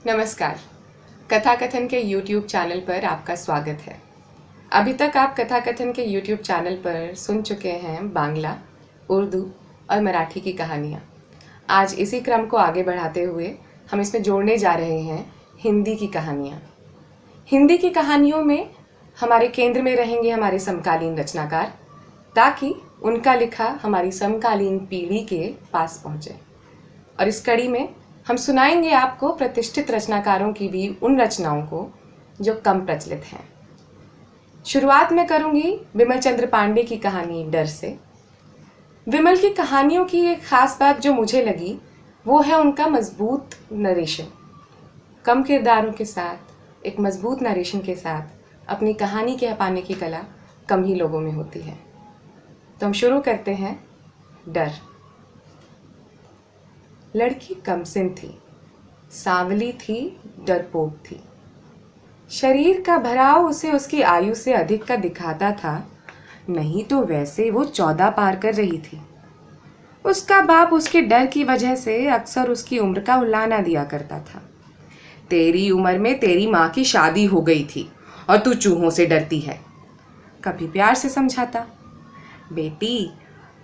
नमस्कार। कथा कथन के YouTube चैनल पर आपका स्वागत है। अभी तक आप कथा कथन के YouTube चैनल पर सुन चुके हैं बांग्ला, उर्दू और मराठी की कहानियाँ। आज इसी क्रम को आगे बढ़ाते हुए हम इसमें जोड़ने जा रहे हैं हिंदी की कहानियाँ। हिंदी की कहानियों में हमारे केंद्र में रहेंगे हमारे समकालीन रचनाकार, ताकि उनका लिखा हमारी समकालीन पीढ़ी के पास पहुँचे। और इस कड़ी में हम सुनाएंगे आपको प्रतिष्ठित रचनाकारों की भी उन रचनाओं को जो कम प्रचलित हैं। शुरुआत में करूंगी विमल चंद्र पांडे की कहानी डर से। विमल की कहानियों की एक खास बात जो मुझे लगी वो है उनका मजबूत नरेशन। कम किरदारों के साथ एक मजबूत नरेशन के साथ अपनी कहानी कह पाने की कला कम ही लोगों में होती है। तो हम शुरू करते हैं डर। लड़की कमसिन थी, सांवली थी, डरपोक थी। शरीर का भराव उसे उसकी आयु से अधिक का दिखाता था, नहीं तो वैसे वो 14 पार कर रही थी। उसका बाप उसके डर की वजह से अक्सर उसकी उम्र का उल्लाना दिया करता था। तेरी उम्र में तेरी माँ की शादी हो गई थी और तू चूहों से डरती है। कभी प्यार से समझाता, बेटी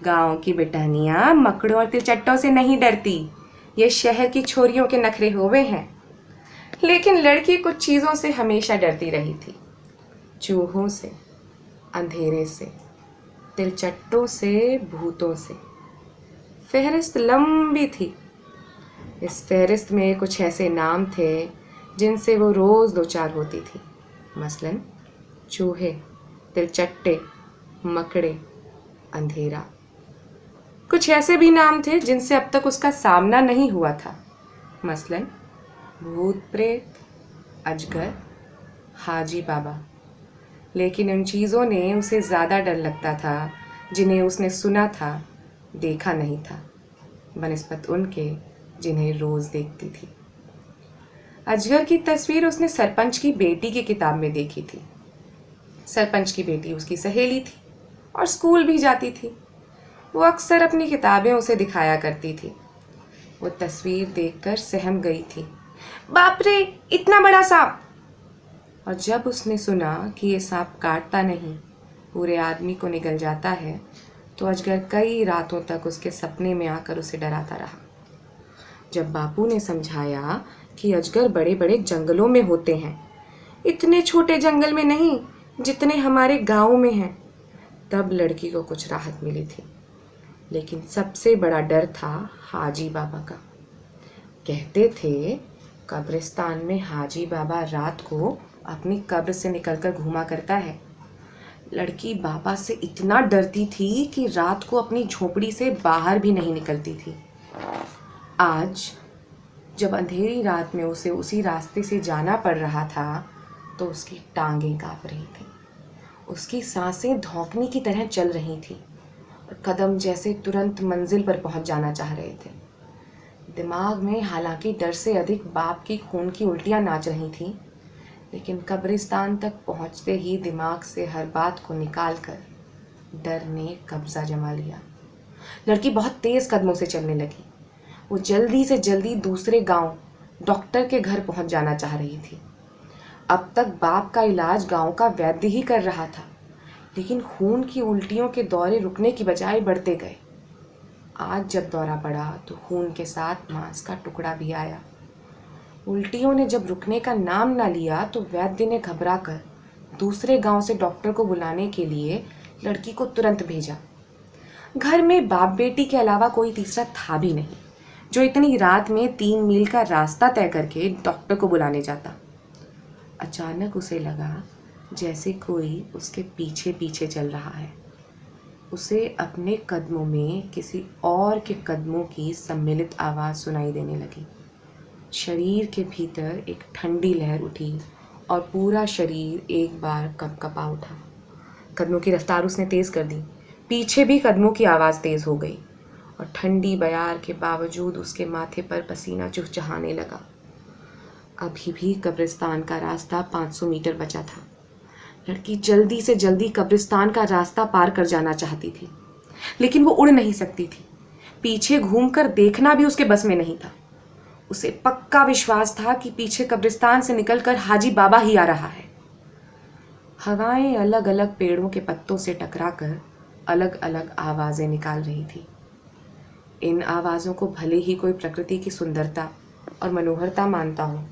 गांव की बेटहनियाँ मकड़ों और तिलचट्टों से नहीं डरती, ये शहर की छोरियों के नखरे हुए हैं। लेकिन लड़की कुछ चीज़ों से हमेशा डरती रही थी, चूहों से, अंधेरे से, तिलचट्टों से, भूतों से। फहरिस्त लंबी थी। इस फहरिस्त में कुछ ऐसे नाम थे जिनसे वो रोज़ दो चार होती थी, मसलन चूहे, तिलचट्टे, मकड़े, अंधेरा। कुछ ऐसे भी नाम थे जिनसे अब तक उसका सामना नहीं हुआ था, मसलन भूत प्रेत, अजगर, हाजी बाबा। लेकिन उन चीज़ों ने उसे ज़्यादा डर लगता था जिन्हें उसने सुना था, देखा नहीं था, बनिस्बत उनके जिन्हें रोज़ देखती थी। अजगर की तस्वीर उसने सरपंच की बेटी की किताब में देखी थी। सरपंच की बेटी उसकी सहेली थी और स्कूल भी जाती थी। वो अक्सर अपनी किताबें उसे दिखाया करती थी। वो तस्वीर देखकर सहम गई थी, बाप रे इतना बड़ा सांप। और जब उसने सुना कि ये सांप काटता नहीं, पूरे आदमी को निगल जाता है, तो अजगर कई रातों तक उसके सपने में आकर उसे डराता रहा। जब बापू ने समझाया कि अजगर बड़े बड़े जंगलों में होते हैं, इतने छोटे जंगल में नहीं जितने हमारे गाँव में हैं, तब लड़की को कुछ राहत मिली थी। लेकिन सबसे बड़ा डर था हाजी बाबा का। कहते थे कब्रिस्तान में हाजी बाबा रात को अपनी कब्र से निकलकर घूमा करता है। लड़की बाबा से इतना डरती थी कि रात को अपनी झोपड़ी से बाहर भी नहीं निकलती थी। आज जब अंधेरी रात में उसे उसी रास्ते से जाना पड़ रहा था तो उसकी टांगें कांप रही थी, उसकी सांसें धौंकने की तरह चल रही थी और कदम जैसे तुरंत मंजिल पर पहुंच जाना चाह रहे थे। दिमाग में हालांकि डर से अधिक बाप की खून की उल्टियां नाच रही थीं, लेकिन कब्रिस्तान तक पहुंचते ही दिमाग से हर बात को निकालकर डर ने कब्जा जमा लिया। लड़की बहुत तेज कदमों से चलने लगी। वो जल्दी से जल्दी दूसरे गांव डॉक्टर के घर पहुंच जाना चाह रही थी। अब तक बाप का इलाज गांव का वैद्य ही कर रहा था, लेकिन खून की उल्टियों के दौरे रुकने की बजाय बढ़ते गए। आज जब दौरा पड़ा तो खून के साथ मांस का टुकड़ा भी आया। उल्टियों ने जब रुकने का नाम ना लिया तो वैद्य ने घबराकर दूसरे गांव से डॉक्टर को बुलाने के लिए लड़की को तुरंत भेजा। घर में बाप बेटी के अलावा कोई तीसरा था भी नहीं जो इतनी रात में 3 मील का रास्ता तय करके डॉक्टर को बुलाने जाता। अचानक उसे लगा जैसे कोई उसके पीछे पीछे चल रहा है। उसे अपने कदमों में किसी और के कदमों की सम्मिलित आवाज़ सुनाई देने लगी। शरीर के भीतर एक ठंडी लहर उठी और पूरा शरीर एक बार कंपकपा उठा। कदमों की रफ्तार उसने तेज़ कर दी। पीछे भी कदमों की आवाज़ तेज़ हो गई और ठंडी बयार के बावजूद उसके माथे पर पसीना चुहचहाने लगा। अभी भी कब्रिस्तान का रास्ता 500 मीटर बचा था। लड़की जल्दी से जल्दी कब्रिस्तान का रास्ता पार कर जाना चाहती थी, लेकिन वो उड़ नहीं सकती थी। पीछे घूमकर देखना भी उसके बस में नहीं था। उसे पक्का विश्वास था कि पीछे कब्रिस्तान से निकलकर हाजी बाबा ही आ रहा है। हवाएं अलग अलग पेड़ों के पत्तों से टकराकर अलग अलग आवाज़ें निकाल रही थी। इन आवाज़ों को भले ही कोई प्रकृति की सुंदरता और मनोहरता मानता हो,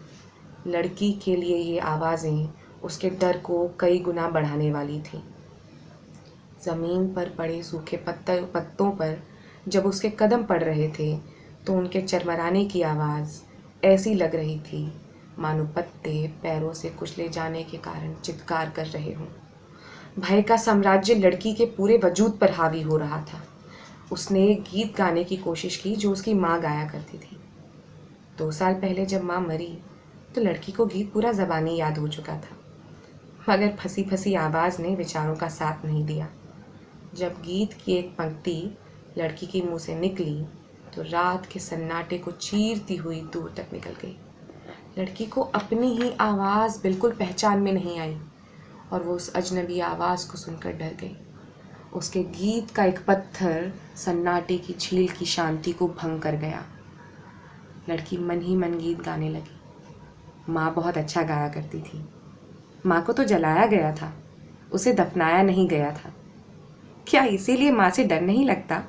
लड़की के लिए ये आवाज़ें उसके डर को कई गुना बढ़ाने वाली थीं। ज़मीन पर पड़े सूखे पत्तों पर जब उसके कदम पड़ रहे थे तो उनके चरमराने की आवाज़ ऐसी लग रही थी मानो पत्ते पैरों से कुचले जाने के कारण चित्कार कर रहे हों। भय का साम्राज्य लड़की के पूरे वजूद पर हावी हो रहा था। उसने एक गीत गाने की कोशिश की जो उसकी माँ गाया करती थी। 2 साल पहले जब माँ मरी तो लड़की को गीत पूरा ज़बानी याद हो चुका था, मगर फंसी फंसी आवाज़ ने विचारों का साथ नहीं दिया। जब गीत की एक पंक्ति लड़की के मुंह से निकली तो रात के सन्नाटे को चीरती हुई दूर तक निकल गई। लड़की को अपनी ही आवाज़ बिल्कुल पहचान में नहीं आई और वो उस अजनबी आवाज़ को सुनकर डर गई। उसके गीत का एक पत्थर सन्नाटे की झील की शांति को भंग कर गया। लड़की मन ही मन गीत गाने लगी। माँ बहुत अच्छा गाया करती थी। माँ को तो जलाया गया था, उसे दफनाया नहीं गया था। क्या इसीलिए माँ से डर नहीं लगता?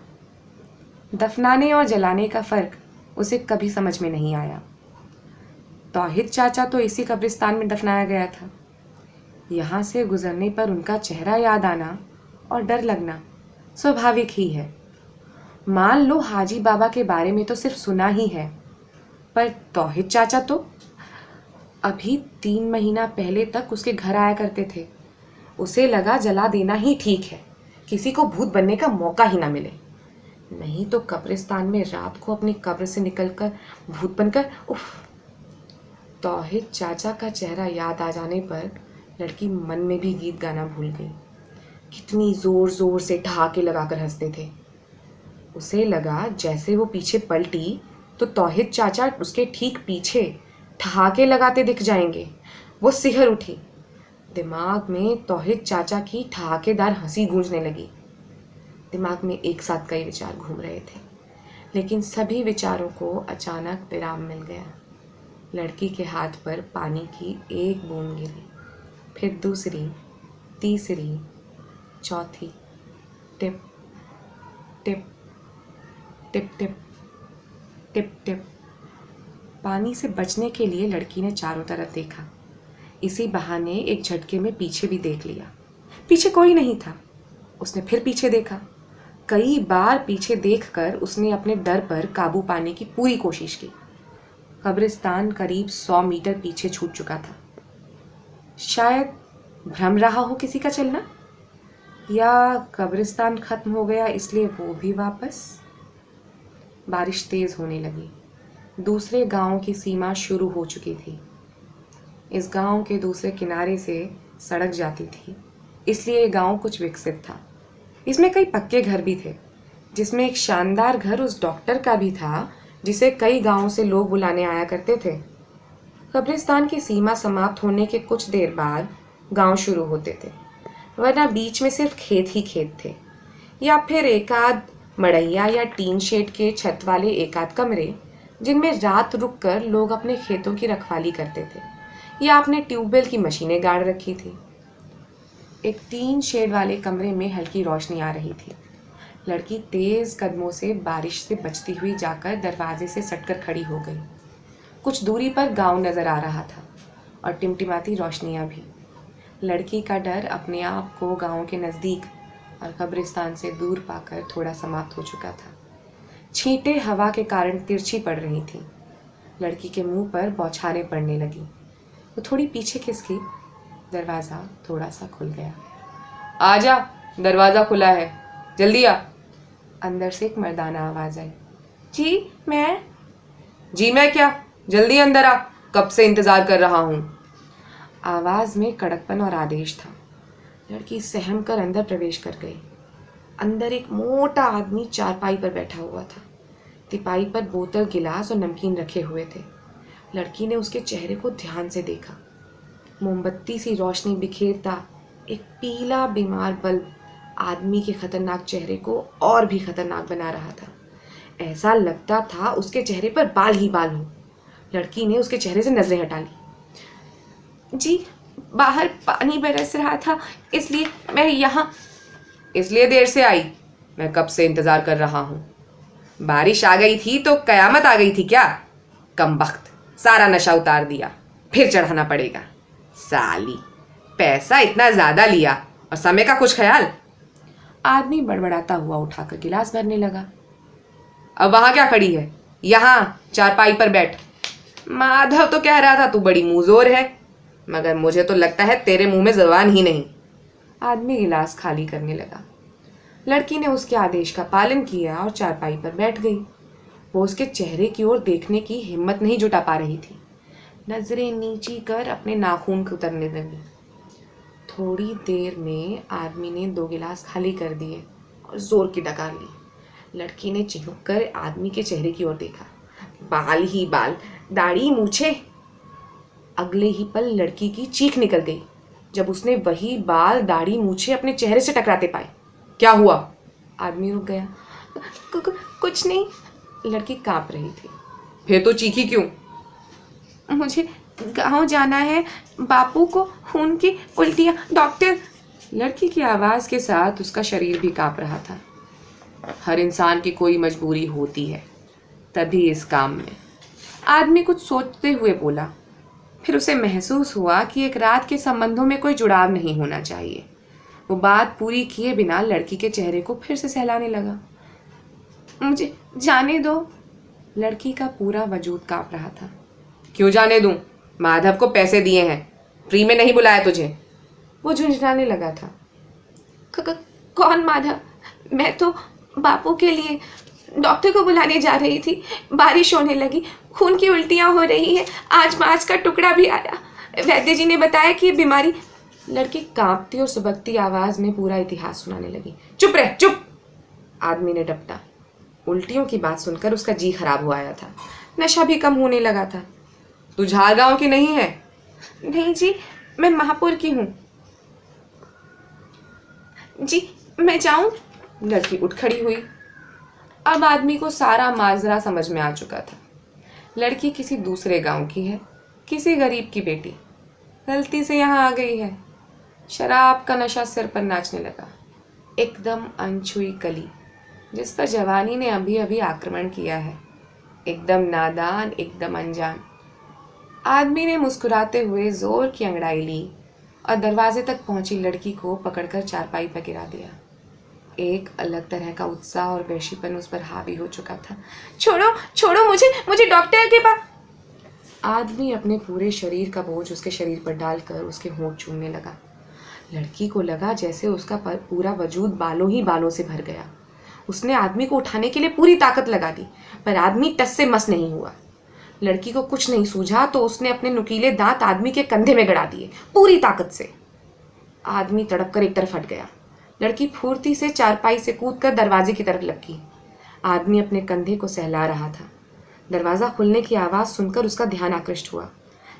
दफनाने और जलाने का फ़र्क उसे कभी समझ में नहीं आया। तौहिद चाचा तो इसी कब्रिस्तान में दफनाया गया था। यहाँ से गुजरने पर उनका चेहरा याद आना और डर लगना स्वाभाविक ही है। मान लो हाजी बाबा के बारे में तो सिर्फ सुना ही है, पर तौहिद चाचा तो अभी 3 महीना पहले तक उसके घर आया करते थे। उसे लगा जला देना ही ठीक है, किसी को भूत बनने का मौका ही ना मिले। नहीं तो कब्रिस्तान में रात को अपनी कब्र से निकलकर भूत बनकर उफ। तौहिद चाचा का चेहरा याद आ जाने पर लड़की मन में भी गीत गाना भूल गई। कितनी जोर जोर से ठहाके लगाकर हंसते थे। उसे लगा जैसे वो पीछे पलटी तो तौहिद चाचा उसके ठीक पीछे ठहाके लगाते दिख जाएंगे। वो सिहर उठी। दिमाग में तौहिद चाचा की ठहाकेदार हंसी गूंजने लगी। दिमाग में एक साथ कई विचार घूम रहे थे, लेकिन सभी विचारों को अचानक विराम मिल गया। लड़की के हाथ पर पानी की एक बूंद गिरी, फिर दूसरी, तीसरी, चौथी। Tip tip tip tip tip tip. पानी से बचने के लिए लड़की ने चारों तरफ देखा। इसी बहाने एक झटके में पीछे भी देख लिया। पीछे कोई नहीं था। उसने फिर पीछे देखा। कई बार पीछे देखकर उसने अपने डर पर काबू पाने की पूरी कोशिश की। कब्रिस्तान करीब 100 मीटर पीछे छूट चुका था। शायद भ्रम रहा हो किसी का चलना, या कब्रिस्तान खत्म हो गया इसलिए वो भी वापस। बारिश तेज होने लगी। दूसरे गांव की सीमा शुरू हो चुकी थी। इस गांव के दूसरे किनारे से सड़क जाती थी, इसलिए ये गांव कुछ विकसित था। इसमें कई पक्के घर भी थे, जिसमें एक शानदार घर उस डॉक्टर का भी था जिसे कई गांवों से लोग बुलाने आया करते थे। कब्रिस्तान की सीमा समाप्त होने के कुछ देर बाद गांव शुरू होते थे, वरना बीच में सिर्फ खेत ही खेत थे, या फिर एकाध मड़ैया या टीन शेड के छत वाले एकाध कमरे जिनमें रात रुक कर लोग अपने खेतों की रखवाली करते थे या अपने ट्यूबवेल की मशीनें गाड़ रखी थी। एक टीन शेड वाले कमरे में हल्की रोशनी आ रही थी। लड़की तेज़ कदमों से बारिश से बचती हुई जाकर दरवाजे से सटकर खड़ी हो गई। कुछ दूरी पर गांव नज़र आ रहा था और टिमटिमाती रोशनियां भी। लड़की का डर अपने आप को गांव के नज़दीक और कब्रिस्तान से दूर पाकर थोड़ा समाप्त हो चुका था। छींटें हवा के कारण तिरछी पड़ रही थीं। लड़की के मुंह पर बौछारें पड़ने लगी। वो थोड़ी पीछे खिसकी। दरवाज़ा थोड़ा सा खुल गया। आजा, दरवाज़ा खुला है, जल्दी आ। अंदर से एक मर्दाना आवाज़ आई। जी मैं क्या, जल्दी अंदर आ, कब से इंतज़ार कर रहा हूँ। आवाज़ में कड़कपन और आदेश था। लड़की सहम कर अंदर प्रवेश कर गई। अंदर एक मोटा आदमी चारपाई पर बैठा हुआ था। तिपाई पर बोतल, गिलास और नमकीन रखे हुए थे। लड़की ने उसके चेहरे को ध्यान से देखा। मोमबत्ती सी रोशनी बिखेरता एक पीला बीमार बल्ब आदमी के खतरनाक चेहरे को और भी खतरनाक बना रहा था। ऐसा लगता था उसके चेहरे पर बाल ही बाल हो। लड़की ने उसके चेहरे से नजरें हटा ली। जी, बाहर पानी बरस रहा था, इसलिए मैं यहाँ। इसलिए देर से आई? मैं कब से इंतजार कर रहा हूँ। बारिश आ गई थी तो कयामत आ गई थी क्या? कमबख्त, सारा नशा उतार दिया, फिर चढ़ाना पड़ेगा। साली, पैसा इतना ज्यादा लिया और समय का कुछ ख्याल। आदमी बड़बड़ाता हुआ उठाकर गिलास भरने लगा। अब वहां क्या खड़ी है? यहाँ चारपाई पर बैठ। माधव तो कह रहा था तू बड़ी मुंहजोर है, मगर मुझे तो लगता है तेरे मुंह में जबान ही नहीं। आदमी गिलास खाली करने लगा। लड़की ने उसके आदेश का पालन किया और चारपाई पर बैठ गई। वो उसके चेहरे की ओर देखने की हिम्मत नहीं जुटा पा रही थी। नजरें नीची कर अपने नाखून कुतरने लगी। थोड़ी देर में आदमी ने 2 गिलास खाली कर दिए और जोर की डकार ली। लड़की ने चिढ़ कर आदमी के चेहरे की ओर देखा। बाल ही बाल, दाढ़ी मूछे। अगले ही पल लड़की की चीख निकल गई जब उसने वही बाल दाढ़ी मूछे अपने चेहरे से टकराते पाए। क्या हुआ? आदमी रुक गया। कुछ नहीं, लड़की कांप रही थी। फिर तो चीखी क्यों? मुझे गांव जाना है, बापू को खून की उल्टियां, डॉक्टर। लड़की की आवाज के साथ उसका शरीर भी कांप रहा था। हर इंसान की कोई मजबूरी होती है, तभी इस काम में। आदमी कुछ सोचते हुए बोला। फिर उसे महसूस हुआ कि एक रात के संबंधों में कोई जुड़ाव नहीं होना चाहिए। वो बात पूरी किए बिना लड़की के चेहरे को फिर से सहलाने लगा। मुझे जाने दो। लड़की का पूरा वजूद कांप रहा था। क्यों जाने दूं? माधव को पैसे दिए हैं, फ्री में नहीं बुलाया तुझे। वो झुंझलाने लगा था। कौन माधव? मैं तो बापू के लिए डॉक्टर को बुलाने जा रही थी। बारिश होने लगी, खून की उल्टियां हो रही है, आज मांस का टुकड़ा भी आया। वैद्य जी ने बताया कि ये बीमारी। लड़की कांपती और सुबकती आवाज में पूरा इतिहास सुनाने लगी। चुप रह, चुप। आदमी ने डपटा। उल्टियों की बात सुनकर उसका जी खराब हो आया था। नशा भी कम होने लगा था। तू झारगांव की नहीं है? नहीं जी, मैं महापुर की हूँ। जी, मैं जाऊं? लड़की उठ खड़ी हुई। अब आदमी को सारा माजरा समझ में आ चुका था। लड़की किसी दूसरे गांव की है, किसी गरीब की बेटी, गलती से यहाँ आ गई है। शराब का नशा सिर पर नाचने लगा। एकदम अनछुई कली जिस पर जवानी ने अभी अभी आक्रमण किया है, एकदम नादान, एकदम अनजान। आदमी ने मुस्कुराते हुए जोर की अंगड़ाई ली और दरवाजे तक पहुंची लड़की को पकड़कर चारपाई पर गिरा दिया। एक अलग तरह का उत्साह और वैशीपन उस पर हावी हो चुका था। छोड़ो, छोड़ो मुझे, मुझे डॉक्टर के पास। आदमी अपने पूरे शरीर का बोझ उसके शरीर पर डालकर उसके होंठ चूमने लगा। लड़की को लगा जैसे उसका पूरा वजूद बालों ही बालों से भर गया। उसने आदमी को उठाने के लिए पूरी ताकत लगा दी, पर आदमी टस से मस नहीं हुआ। लड़की को कुछ नहीं सूझा तो उसने अपने नुकीले दांत आदमी के कंधे में गड़ा दिए पूरी ताकत से। आदमी तड़प कर एक तरफ हट गया। लड़की फुर्ती से चारपाई से कूदकर दरवाजे की तरफ लपकी। आदमी अपने कंधे को सहला रहा था। दरवाज़ा खुलने की आवाज़ सुनकर उसका ध्यान आकृष्ट हुआ।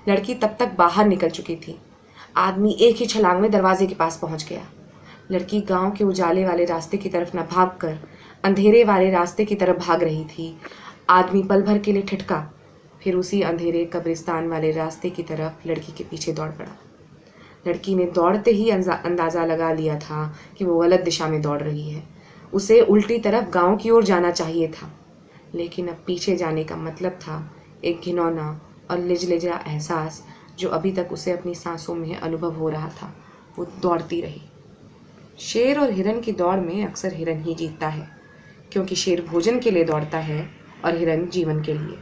लड़की तब तक बाहर निकल चुकी थी। आदमी एक ही छलांग में दरवाजे के पास पहुंच गया। लड़की गांव के उजाले वाले रास्ते की तरफ न भागकर अंधेरे वाले रास्ते की तरफ भाग रही थी। आदमी पल भर के लिए ठिठका, फिर उसी अंधेरे कब्रिस्तान वाले रास्ते की तरफ लड़की के पीछे दौड़ पड़ा। लड़की ने दौड़ते ही अंदाज़ा लगा लिया था कि वो गलत दिशा में दौड़ रही है। उसे उल्टी तरफ गांव की ओर जाना चाहिए था, लेकिन अब पीछे जाने का मतलब था एक घिनौना और लिजलिजा एहसास जो अभी तक उसे अपनी सांसों में अनुभव हो रहा था। वो दौड़ती रही। शेर और हिरन की दौड़ में अक्सर हिरन ही जीतता है, क्योंकि शेर भोजन के लिए दौड़ता है और हिरन जीवन के लिए।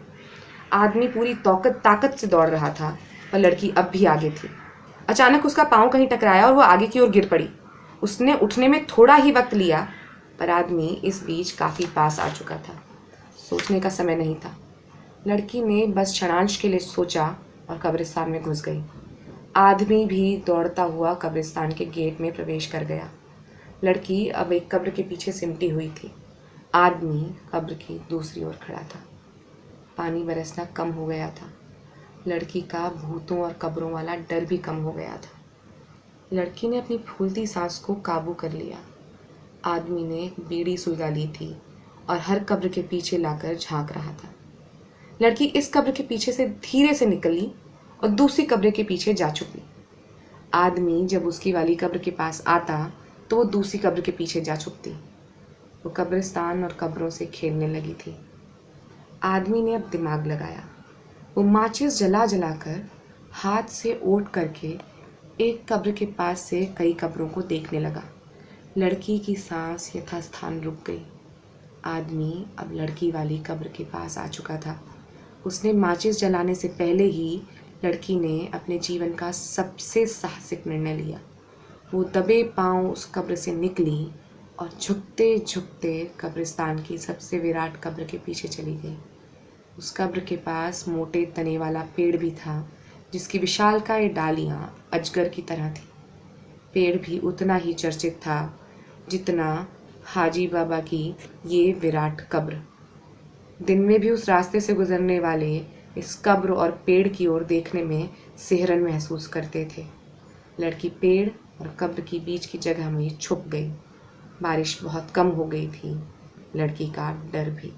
आदमी पूरी ताकत से दौड़ रहा था, पर लड़की अब भी आगे थी। अचानक उसका पाँव कहीं टकराया और वो आगे की ओर गिर पड़ी। उसने उठने में थोड़ा ही वक्त लिया, पर आदमी इस बीच काफ़ी पास आ चुका था। सोचने का समय नहीं था। लड़की ने बस क्षणांश के लिए सोचा और कब्रिस्तान में घुस गई। आदमी भी दौड़ता हुआ कब्रिस्तान के गेट में प्रवेश कर गया। लड़की अब एक कब्र के पीछे सिमटी हुई थी। आदमी कब्र की दूसरी ओर खड़ा था। पानी बरसना कम हो गया था। लड़की का भूतों और कब्रों वाला डर भी कम हो गया था। लड़की ने अपनी फूलती सांस को काबू कर लिया। आदमी ने बीड़ी सुलगा ली थी और हर कब्र के पीछे लाकर झांक रहा था। लड़की इस कब्र के पीछे से धीरे से निकली और दूसरी कब्र के पीछे जा छुपी। आदमी जब उसकी वाली कब्र के पास आता तो वो दूसरी कब्र के पीछे जा छुपती। वो कब्रिस्तान और कब्रों से खेलने लगी थी। आदमी ने अब दिमाग लगाया। वो माचिस जला जलाकर हाथ से ओट करके एक कब्र के पास से कई कब्रों को देखने लगा। लड़की की सांस यथास्थान रुक गई। आदमी अब लड़की वाली कब्र के पास आ चुका था। उसने माचिस जलाने से पहले ही लड़की ने अपने जीवन का सबसे साहसिक निर्णय लिया। वो दबे पांव उस कब्र से निकली और झुकते झुकते कब्रिस्तान की सबसे विराट कब्र के पीछे चली गई। उस कब्र के पास मोटे तने वाला पेड़ भी था, जिसकी विशालकाय डालियां अजगर की तरह थी। पेड़ भी उतना ही चर्चित था जितना हाजी बाबा की ये विराट कब्र। दिन में भी उस रास्ते से गुजरने वाले इस कब्र और पेड़ की ओर देखने में सिहरन महसूस करते थे। लड़की पेड़ और कब्र की बीच की जगह में छुप गई। बारिश बहुत कम हो गई थी, लड़की का डर भी।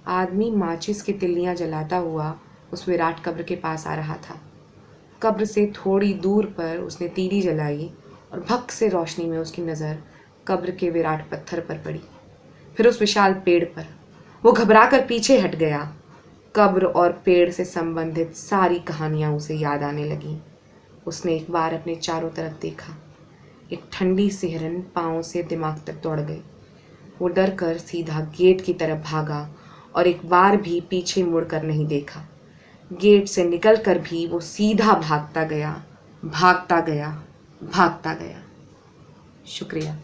आदमी माचिस की तिल्लियां जलाता हुआ उस विराट कब्र के पास आ रहा था। कब्र से थोड़ी दूर पर उसने तीली जलाई और भक से रोशनी में उसकी नज़र कब्र के विराट पत्थर पर पड़ी, फिर उस विशाल पेड़ पर। वो घबराकर पीछे हट गया। कब्र और पेड़ से संबंधित सारी कहानियां उसे याद आने लगीं। उसने एक बार अपने चारों तरफ देखा। एक ठंडी सिहरन पाँव से दिमाग तक दौड़ गई। वो डर कर सीधा गेट की तरफ भागा और एक बार भी पीछे मुड़कर नहीं देखा। गेट से निकलकर भी वो सीधा भागता गया, भागता गया, भागता गया। शुक्रिया।